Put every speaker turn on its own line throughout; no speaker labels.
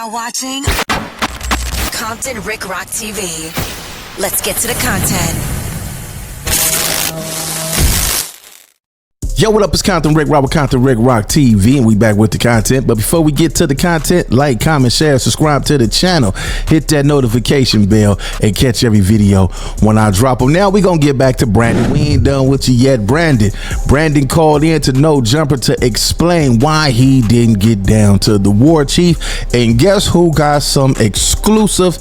now watching Compton Rick Rock TV. Let's get to the content.
Yo, what up? It's Compton Rick Rock with Compton Rick Rock TV, and we back with the content. But before we get to the content, like, comment, share, subscribe to the channel, hit that notification bell, and catch every video when I drop them. Now we gonna get back to Brandon. We ain't done with you yet. Brandon called in to No Jumper to explain why he didn't get down to the war chief, and guess who got some exclusive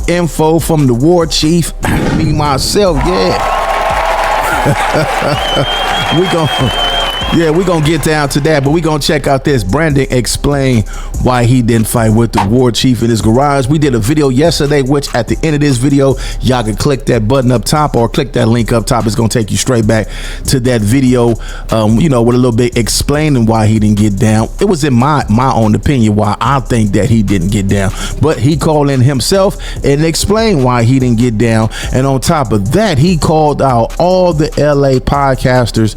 info from the war chief? Me myself, yeah. we gonna get down to that, but we gonna check out this. Brandon explained why he didn't fight with the war chief in his garage. We did a video yesterday, which at the end of this video, y'all can click that button up top or click that link up top. It's gonna take you straight back to that video, you know, with a little bit explaining why he didn't get down. It was in my own opinion why I think that he didn't get down, but he called in himself and explained why he didn't get down. And on top of that, he called out all the LA podcasters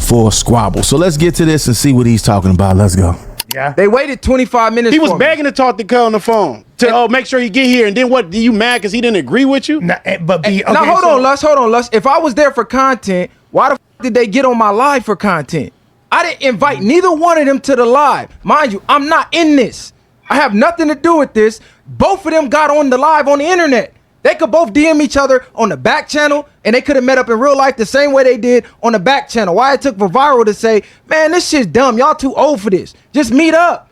for Squabble. So let's get to this and see what he's talking about. Let's go.
Yeah.
They waited 25 minutes.
He was begging to talk to Cuz on the phone to make sure he get here. And then what? You mad because he didn't agree with you?
Now hold on, Lus. If I was there for content, why the f did they get on my live for content? I didn't invite neither one of them to the live. Mind you, I'm not in this. I have nothing to do with this. Both of them got on the live on the internet. They could both DM each other on the back channel, and they could have met up in real life the same way they did on the back channel. Why it took for Viral to say, man, this shit's dumb. Y'all too old for this. Just meet up.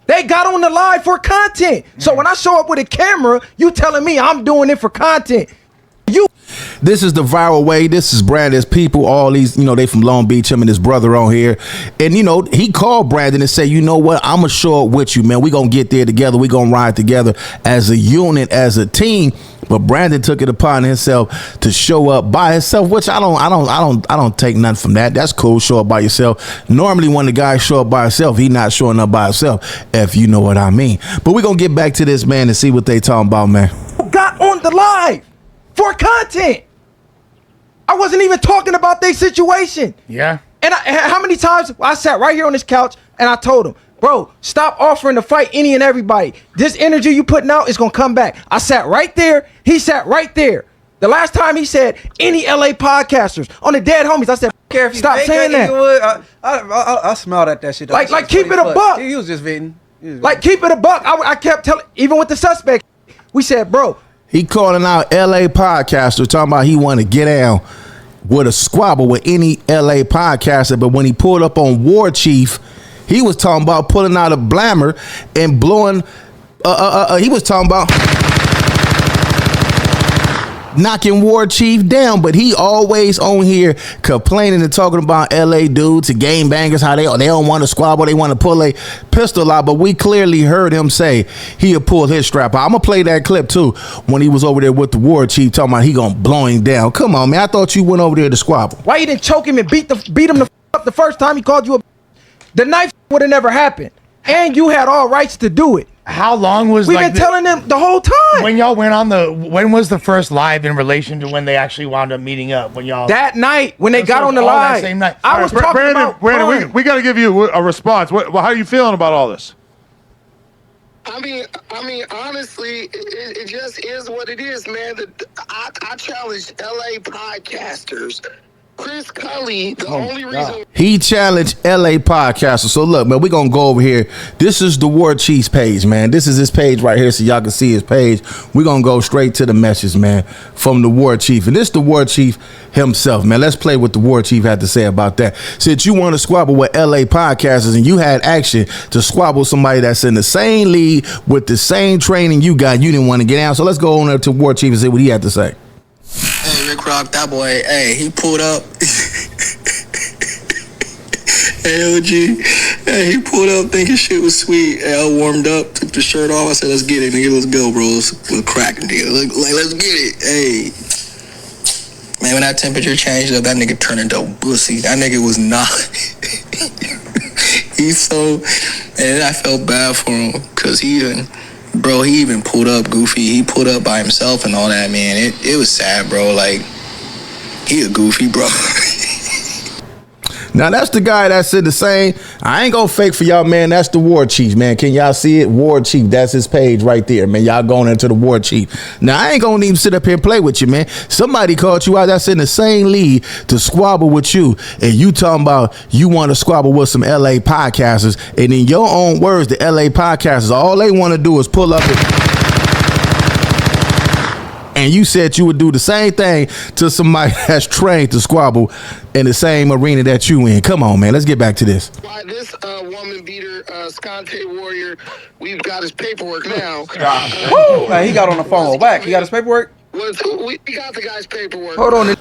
They got on the live for content. So when I show up with a camera, you telling me I'm doing it for content.
This is the Viral way. This is Brandon's people. All these, you know, they from Long Beach. Him and his brother on here. And, you know, he called Brandon and said, you know what? I'm going to show up with you, man. We're going to get there together. We're going to ride together as a unit, as a team. But Brandon took it upon himself to show up by himself, which I don't take nothing from that. That's cool. Show up by yourself. Normally when the guy show up by himself, he not showing up by himself, if you know what I mean. But we're going to get back to this, man, and see what they talking about, man.
Got on the live for content. I wasn't even talking about their situation.
Yeah.
And how many times I sat right here on this couch and I told him, bro, stop offering to fight any and everybody. This energy you putting out is going to come back. I sat right there. He sat right there. The last time he said any LA podcasters on the dead homies, I said, stop saying that.
I smiled at that shit.
Like keep it a buck.
He was just venting.
Like keep it a buck. I kept telling, even with the suspect, we said, bro.
He calling out LA podcaster, talking about he want to get down with a squabble with any LA podcaster. But when he pulled up on War Chief, he was talking about pulling out a blammer and blowing. He was talking about knocking War Chief down, but he always on here complaining and talking about LA dudes and game bangers, how they don't want to squabble, they want to pull a pistol out. But we clearly heard him say he'll pull his strap out. I'm gonna play that clip too when he was over there with the War Chief talking about he gonna blow him down. Come on, man, I thought you went over there to squabble.
Why you didn't choke him and beat him up the first time he called you a? The knife would have never happened, and you had all rights to do it.
How long was
we've been telling them the whole time?
When y'all went on when was the first live in relation to when they actually wound up meeting up? When y'all
that night when they got on the live,
that same night.
I was talking about
Brandon, we got to give you a response. How are you feeling about all this?
I mean, honestly, it just is what it is, man. I challenge LA podcasters. Chris Cully, the only reason
he challenged LA podcasters. So look, man, we're gonna go over here. This is the War Chief's page, man. This is his page right here, so y'all can see his page. We're gonna go straight to the message, man, from the War Chief. And this is the War Chief himself, man. Let's play what the War Chief had to say about that. Since you want to squabble with LA podcasters and you had action to squabble somebody that's in the same league with the same training you got, you didn't want to get out. So let's go on there to War Chief and see what he had to say.
Hey, Rick Rock, that boy, hey, he pulled up. Hey, OG, hey, he pulled up thinking shit was sweet. Hey, I warmed up, took the shirt off. I said, let's get it, nigga, let's go, bro. Let's crack it, nigga. Let's get it. Hey. Man, when that temperature changed up, that nigga turned into a pussy. That nigga was not. He's so, and I felt bad for him, because he even pulled up goofy. He pulled up by himself and all that, man. It was sad, bro. Like, he a goofy, bro.
Now that's the guy that's in the same. I ain't gonna fake for y'all, man. That's the war chief, man. Can y'all see it? War chief. That's his page right there, man. Y'all going into the war chief. Now I ain't gonna even sit up here and play with you, man. Somebody called you out that's in the same league to squabble with you, and you talking about you want to squabble with some LA podcasters, and in your own words, the LA podcasters, all they want to do is pull up and you said you would do the same thing to somebody that's trained to squabble in the same arena that you in. Come on, man. Let's get back to this.
Why this woman beater, Scante Warrior, we've got his paperwork now.
Woo! Hey, he got on the phone. Whack. He got his paperwork.
We got the guy's paperwork.
Hold on.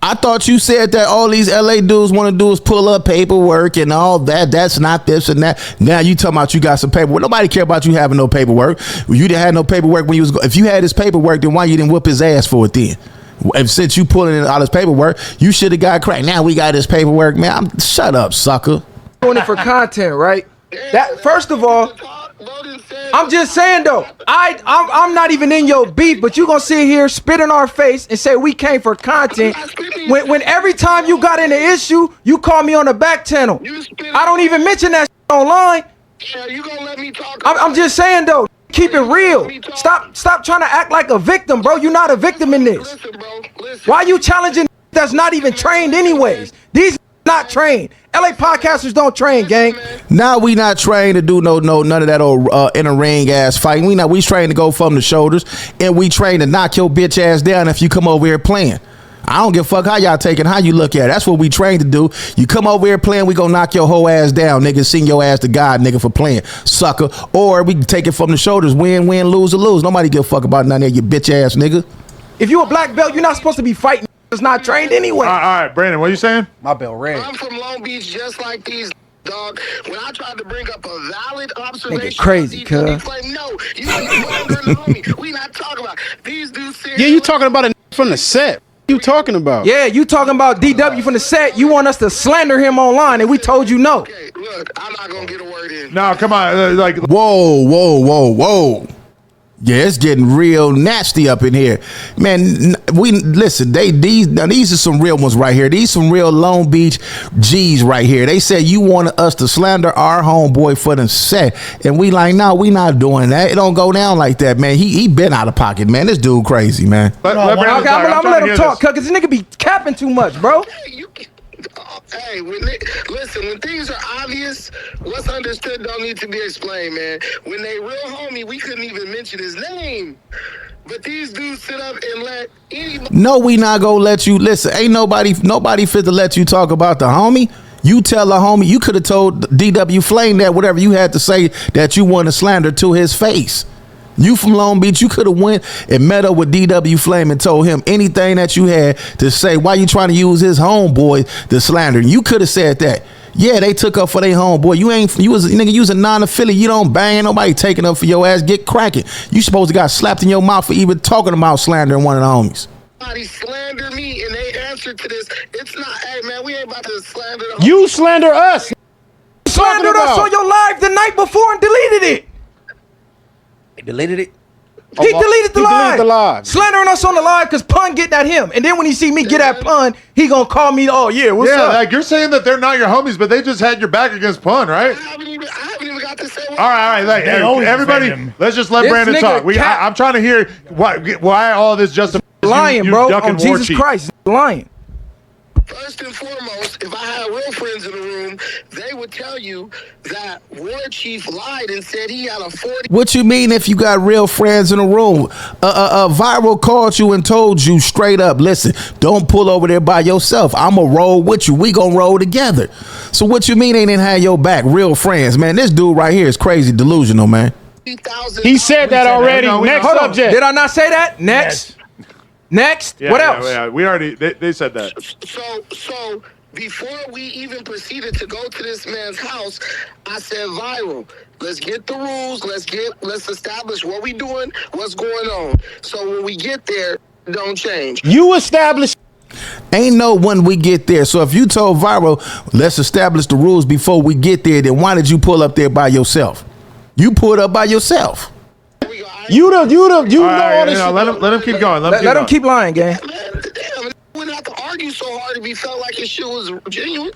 I thought you said that all these LA dudes want to do is pull up paperwork and all that. That's not this and that. Now you talking about you got some paperwork. Nobody care about you having no paperwork. You didn't have no paperwork when you was. If you had his paperwork, then why you didn't whoop his ass for it then? And since you pulling in all his paperwork, you should have got cracked. Now we got his paperwork, man. Shut up, sucker.
Doing it for content, right? That first of all, I'm just saying though, I'm not even in your beef, but you gonna sit here, spit in our face, and say we came for content. When every time you got in an issue, you call me on the back channel. I don't even mention that online.
You gonna let me talk?
I'm just saying though, keep it real. Stop trying to act like a victim, bro. You're not a victim in this.
Listen, bro. Listen.
Why you challenging that's not even trained anyways? These not trained. LA podcasters don't train, gang.
Now we not trained to do none of that old in a ring ass fighting. We trained to go from the shoulders, and we trained to knock your bitch ass down if you come over here playing. I don't give a fuck how y'all taking, how you look at it. That's what we trained to do. You come over here playing, we gonna knock your whole ass down, nigga. Sing your ass to God, nigga, for playing, sucker. Or we can take it from the shoulders, win, lose or lose. Nobody give a fuck about none of that, you bitch ass nigga.
If you a black belt, you're not supposed to be fighting. It's not trained anyway.
All right, Brandon, what are you saying?
My bell red.
I'm from Long Beach, just like these, dog. When I tried to bring up a valid observation,
Nigga crazy, cuz.
like, no, you homie. We not talking about these dudes.
Yeah, you talking about a from the set. What you talking about?
Yeah, you talking about DW from the set. You want us to slander him online, and we told you no.
Okay, look, I'm not gonna get a word in.
No, come on.
Whoa. Yeah, it's getting real nasty up in here, man. We listen. These are some real ones right here. These some real Long Beach G's right here. They said you wanted us to slander our homeboy for the set, and we like, no, we not doing that. It don't go down like that, man. He been out of pocket, man. This dude crazy, man.
Let Brandon
Okay,
talk.
I'm gonna
trying
let
to
him
hear
talk,
this.
cause this nigga be capping too much, bro.
Hey, listen, when things are obvious, what's understood don't need to be explained, man. When they real homie, we couldn't even mention his name. But these dudes sit up and let anybody...
No, we not gonna let you listen. Ain't nobody fit to let you talk about the homie. You tell a homie, you could have told DW Flame that whatever you had to say that you want to slander to his face. You from Long Beach, you could have went and met up with DW Flame and told him anything that you had to say. Why you trying to use his homeboy to slander? You could have said that. Yeah, they took up for their homeboy. You was a non-affiliate. You don't bang. Ain't nobody taking up for your ass. Get cracking. You supposed to got slapped in your mouth for even talking about slandering one of the homies.
Somebody slander me and they answer to this. It's not, hey man, we ain't about to slander the
You slander us.
Slandered us on your live the night before and deleted it.
He deleted it.
He deleted the live.
live.
Slandering us on the live because Pun getting at him. And then when he see me get at Pun, he gonna call me, oh yeah, what's
Yeah,
up?
like you're saying that they're not your homies, but they just had your back against Pun, right?
I haven't even got to say what
All right. Like, everybody, let's just let
This
Brandon
nigga
talk. I'm trying to hear why all this justifies
lying,
you
bro.
ducking
On
War
Jesus
Chief.
Christ, lying.
First and foremost, if I had real friends in the room, they would tell you that War Chief lied and said he had a 40.
What you mean if you got real friends in the room? Viral called you and told you straight up, listen, don't pull over there by yourself. I'ma roll with you. We gonna roll together. So what you mean they didn't have your back? Real friends, man. This dude right here is crazy delusional, man.
He said that already.
No, we
Next
know.
subject.
Did I not say that? Next.
Yeah,
What else?
Yeah, we already, they said that.
So before we even proceeded to go to this man's house, I said, Viral, let's get the rules. Let's establish what we doing, what's going on. So when we get there, don't change.
You established.
Ain't no when we get there. So if you told Viral, let's establish the rules before we get there, then why did you pull up there by yourself? You pulled up by yourself.
You know all this shit.
Let him keep going.
Let him keep lying, gang.
Man, damn, we didn't have to argue argue so hard if he felt like his shit was genuine.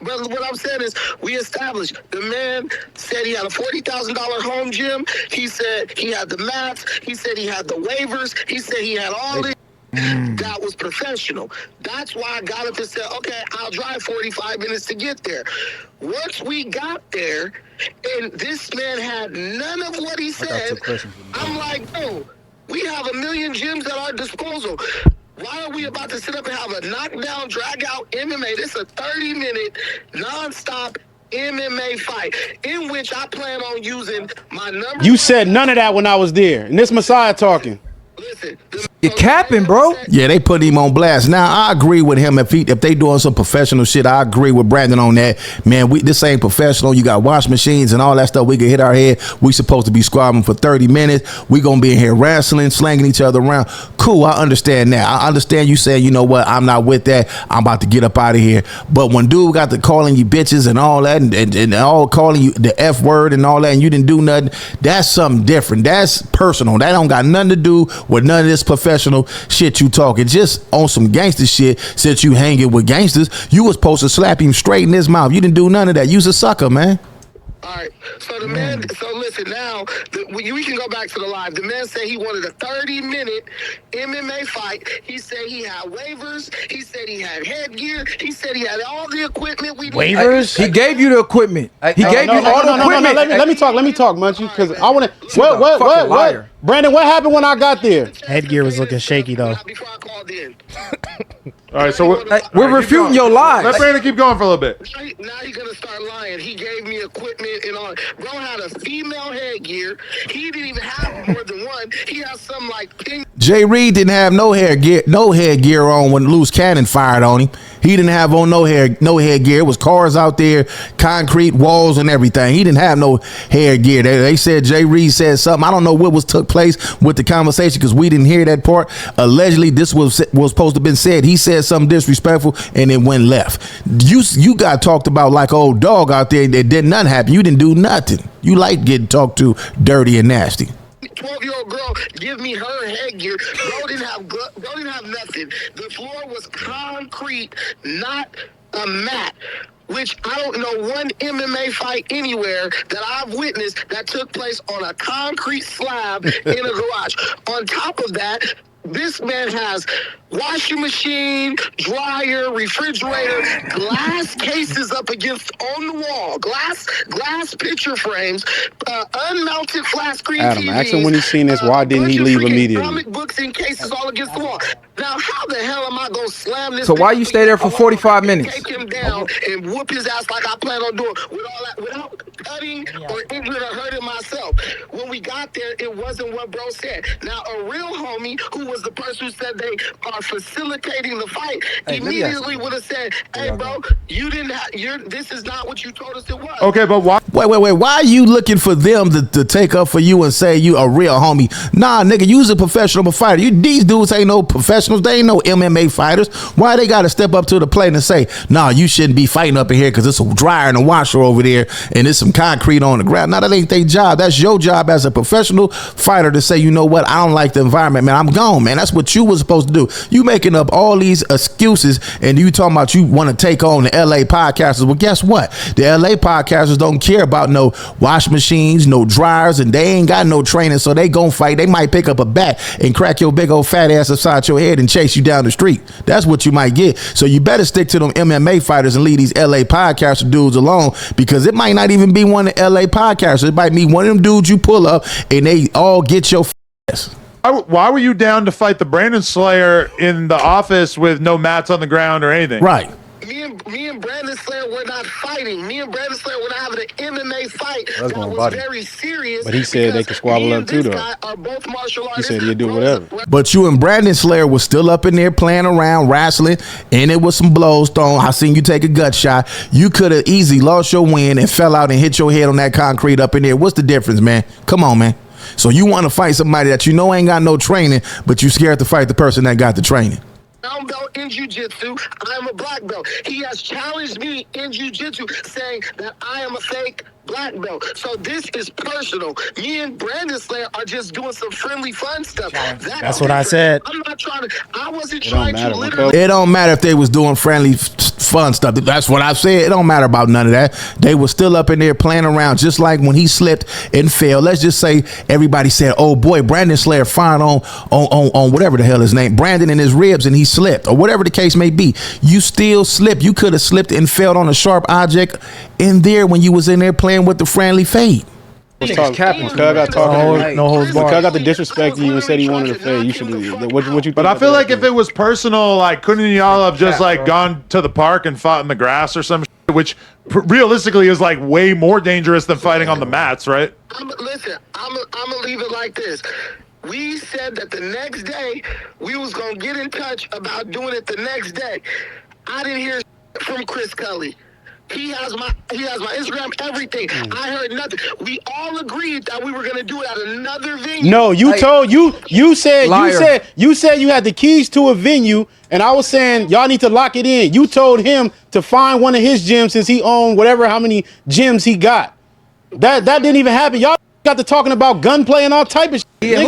But what I'm saying is, we established the man said he had a $40,000 home gym. He said he had the mats. He said he had the waivers. He said he had all this. That was professional. That's why I got up and said, okay, I'll drive 45 minutes to get there. Once we got there, and this man had none of what he said, I'm like, oh, we have a million gyms at our disposal. Why are we about to sit up and have a knockdown, drag-out MMA? This is a 30-minute, non-stop MMA fight in which I plan on using my number.
You said none of that when I was there. And this Messiah talking.
Listen,
You're capping, bro.
Yeah, they put him on blast. Now I agree with him if they doing some professional shit. I agree with Brandon on that. Man, this ain't professional. You got wash machines and all that stuff. We can hit our head. We supposed to be squabbling for 30 minutes. We gonna be in here wrestling, slanging each other around. Cool, I understand that. I understand you saying, you know what, I'm not with that. I'm about to get up out of here. But when dude got to calling you bitches and all that, and all calling you the F word and all that, and you didn't do nothing, that's something different. That's personal. That don't got nothing to do with none of this professional shit you talking. Just on some gangster shit. Since you hanging with gangsters, you was supposed to slap him straight in his mouth. You didn't do none of that. You's a sucker, man.
all right. So the man, so listen, now we can go back to the live. The man said he wanted a 30-minute MMA fight. He said he had waivers. He said he had headgear. He said he had all the equipment we
Waivers?
He gave you the equipment. He gave you all the equipment.
Let me talk, Munchie, because I want to. What? Brandon, what happened when I got there?
Headgear was looking shaky though.
Before I called in.
All right, so
We're refuting your lies.
let Brandon keep going for a little bit.
Now he's gonna start lying. He gave me equipment and all. Bro had a female headgear. He didn't even have more than one. He has some like pink.
Jay Reed didn't have no headgear on when Loose Cannon fired on him. He didn't have on no headgear. It was cars out there, concrete walls and everything. He didn't have no headgear. They said Jay Reed said something. I don't know what took place with the conversation because we didn't hear that part. Allegedly, this was supposed to have been said. He said something disrespectful and it went left. You got talked about like old dog out there. That did nothing happen. You didn't do nothing. You like getting talked to dirty and nasty.
12-year-old girl give me her headgear. Bro didn't have nothing. The floor was concrete, not a mat. Which I don't know one MMA fight anywhere that I've witnessed that took place on a concrete slab in a garage. On top of that, this man has washing machine, dryer, refrigerator, glass cases up against on the wall, glass picture frames, unmounted flat screen
Adam,
TVs.
ask him when he seen this, why didn't he leave immediately?
Comic books in cases all against the wall. Now, how the hell am I gonna slam this?
So why you stay there for 45 minutes?
Take him down and whoop his ass like I plan on doing with all that, without cutting or injuring or hurting myself. When we got there, it wasn't what bro said. Now, a real homie who was the person who said they are facilitating the fight immediately would have said, "Hey, bro, you didn't. This is not what you told us it was."
Okay, but why?
Wait. Why are you looking for them to take up for you and say you a real homie? Nah, nigga, you's a professional fighter. These dudes ain't no professionals. They ain't no MMA fighters. Why they got to step up to the plate and say, nah, you shouldn't be fighting up in here because it's a dryer and a washer over there and there's some concrete on the ground. Nah, that ain't their job. That's your job as a professional fighter to say, you know what, I don't like the environment, man. I'm gone, man. That's what you was supposed to do. You making up all these excuses and you talking about you want to take on the LA podcasters. Well, guess what? The LA podcasters don't care about no wash machines, no dryers, and they ain't got no training, so they gon' fight. They might pick up a bat and crack your big old fat ass upside your head and chase you down the street. That's what you might get. So you better stick to them MMA fighters and leave these LA podcaster dudes alone, because it might not even be one of the LA podcasters. It might be one of them dudes you pull up and they all get your ass.
Why were you down to fight the Brandon Slayer in the office with no mats on the ground or anything?
Right.
Me and Brandon Slayer were not fighting. Me and Brandon Slayer were not having an MMA fight that was very serious.
But he said they could squabble up too, though.
Are both martial artists.
He said he'd do whatever.
But you and Brandon Slayer was still up in there playing around, wrestling, and it was some blows thrown. I seen you take a gut shot. You could have easily lost your win and fell out and hit your head on that concrete up in there. What's the difference, man? Come on, man. So you want to fight somebody that you know ain't got no training, but you scared to fight the person that got the training.
Brown belt in jiu-jitsu. I'm a black belt. He has challenged me in jiu-jitsu saying that I am a fake black belt. So this is personal. Me and Brandon Slayer are just doing some friendly fun stuff.
That's what I said.
I'm not trying to, I wasn't trying to literally.
It don't matter if they was doing friendly fun stuff. That's what I said. It don't matter about none of that. They were still up in there playing around, just like when he slipped and fell. Let's just say everybody said, oh boy, Brandon Slayer fired on whatever the hell his name, Brandon, in his ribs, and he slipped, or whatever the case may be. You still slipped. You could have slipped and fell on a sharp object in there when you was in there playing with the friendly fade.
No holds barred. I got the disrespect to you and said he wanted to fade. You should do what you think.
But I feel like if it was personal, like, couldn't y'all have just like gone to the park and fought in the grass or some shit, which realistically is like way more dangerous than fighting on the mats, right?
Listen, I'm gonna leave it like this. We said that the next day we was gonna get in touch about doing it the next day. I didn't hear from Chris Cully. He has my Instagram, everything. I heard nothing. We all agreed that we were gonna do it at another venue.
No, you said you had the keys to a venue, and I was saying y'all need to lock it in. You told him to find one of his gyms since he owned whatever how many gyms he got. That didn't even happen. Y'all got to talking about gunplay and all type of shit.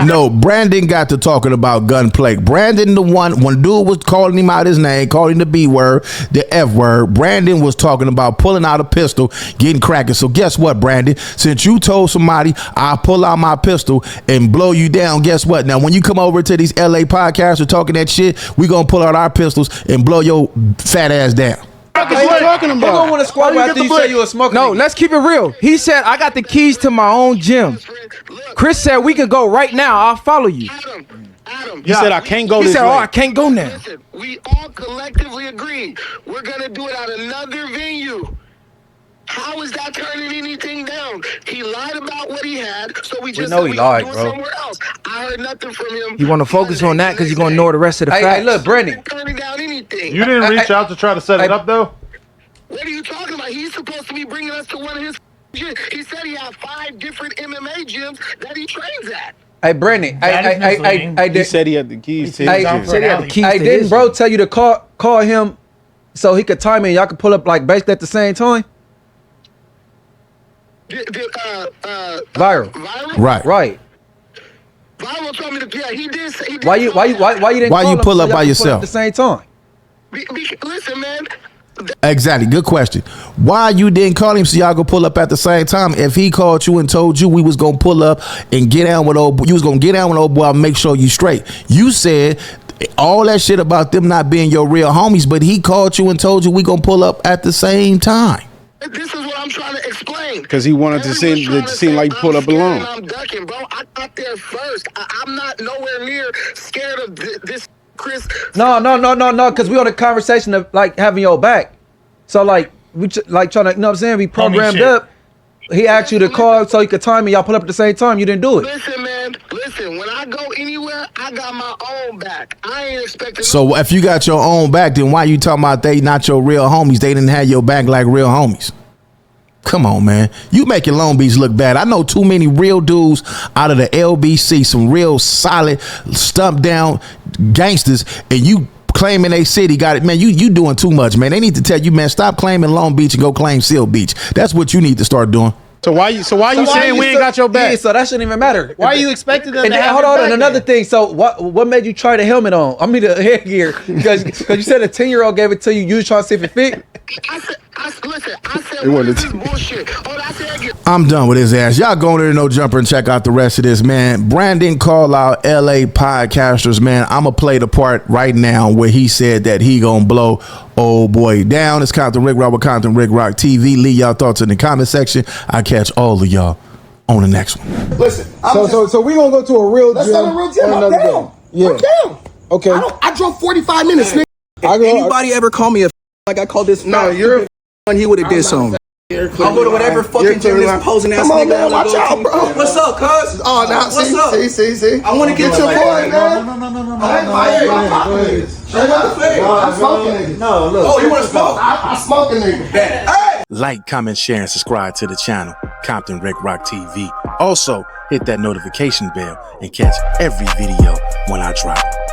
No, Brandon got to talking about gunplay. Brandon, the one, when dude was calling him out his name, calling him the B word, the F word, Brandon was talking about pulling out a pistol, getting cracking. So guess what, Brandon? Since you told somebody I'll pull out my pistol and blow you down, guess what? Now, when you come over to these LA podcasts or talking that shit, we gonna pull out our pistols and blow your fat ass down.
What are you talking about?
You don't want to squabble after you say you a smoker.
No, let's keep it real. He said, I got the keys to my own gym. Chris said, we can go right now. I'll follow you.
Adam,
He said I can't go
He
this
said,
way.
oh, I can't go now.
listen, we all collectively agreed we're gonna do it at another venue. How is that turning anything down? He lied about what he had, so we just
know
said
he
we gonna
lied,
do it
bro.
somewhere else. I heard nothing from him.
You want to focus on that because you're going to know the rest of the facts.
Hey, look, Brandon.
Turning down anything.
You didn't reach out to try to set it up though?
What are you talking about? He's supposed to be bringing us to one of his gyms. He said he had 5 different MMA gyms that he trains at.
Hey, Brandon.
He said he had the keys to his
Hey,
gym.
said he had the keys
Hey,
to
didn't
his
bro
gym.
tell you to call him so he could time in? Y'all could pull up like basically at the same time? Viral.
Viral?
Right.
Viral told me to, yeah, he did say, he did
Why you
tell me that.
didn't
Why
call
you
him
pull
so
up
y'all
by
could
yourself?
at the same time?
Listen, man.
Exactly. Good question. Why you didn't call him so y'all go pull up at the same time? If he called you and told you we was gonna pull up and get down with old boy, you was gonna get down with old boy and make sure you straight. You said all that shit about them not being your real homies, but he called you and told you we gonna pull up at the same time.
This is what I'm trying to explain.
Because he wanted to seem like he pulled up alone.
I'm ducking, bro. I got there first. I'm not nowhere near scared of this, Chris.
No, because we on a conversation of like having your back. So like we like trying to, you know what I'm saying? We programmed up. He asked you to call so he could time me. Y'all pull up at the same time. You didn't do it.
Listen, man. Listen, when I go anywhere, I got my own back. I ain't expecting.
So if you got your own back, then why you talking about they not your real homies? They didn't have your back like real homies. Come on, man. You making Long Beach look bad. I know too many real dudes out of the LBC, some real solid, stumped down gangsters, and you claiming they city got it. Man, you doing too much, man. They need to tell you, man, stop claiming Long Beach and go claim Seal Beach. That's what you need to start doing.
So why you saying we ain't got your back?
Yeah, so that shouldn't even matter.
Why are you expecting them
And
to
then,
have
hold
your
on,
back
and another
then?
thing. So what made you try the helmet on? I mean the headgear because you said a 10-year-old gave it to you. You was trying to see if it fit.
I said, what is this bullshit? Oh, I said, again.
I'm done with his ass. Y'all go there, no jumper, and check out the rest of this, man. Brandon call out LA podcasters, man. I'ma play the part right now where he said that he gonna blow old boy down. It's Compton Rick Rock with Compton Rick Rock TV. Leave y'all thoughts in the comment section. I catch all of y'all on the next one.
Listen,
So we gonna go to a real
let's
gym.
go to a real gym.
on
I'm
another
down.
day. Yeah.
I'm down.
Okay.
I drove 45 minutes, nigga.
Anybody ever call me a like I called this?
No, you're
when he would have did something.
I'll
go to whatever fucking gym this posing ass
Come on,
nigga
man,
wanna
watch
go
out,
to.
bro.
What's up, cuz?
Oh, now
What's up?
see.
I want to get
your
your
boy, man.
No.
I'm smoking nigga.
No, look.
Oh, you want to smoke?
I smoke a nigga. Hey!
Like, comment, share, and subscribe to the channel, Compton Rick Rock TV. Also, hit that notification bell and catch every video when I drop it.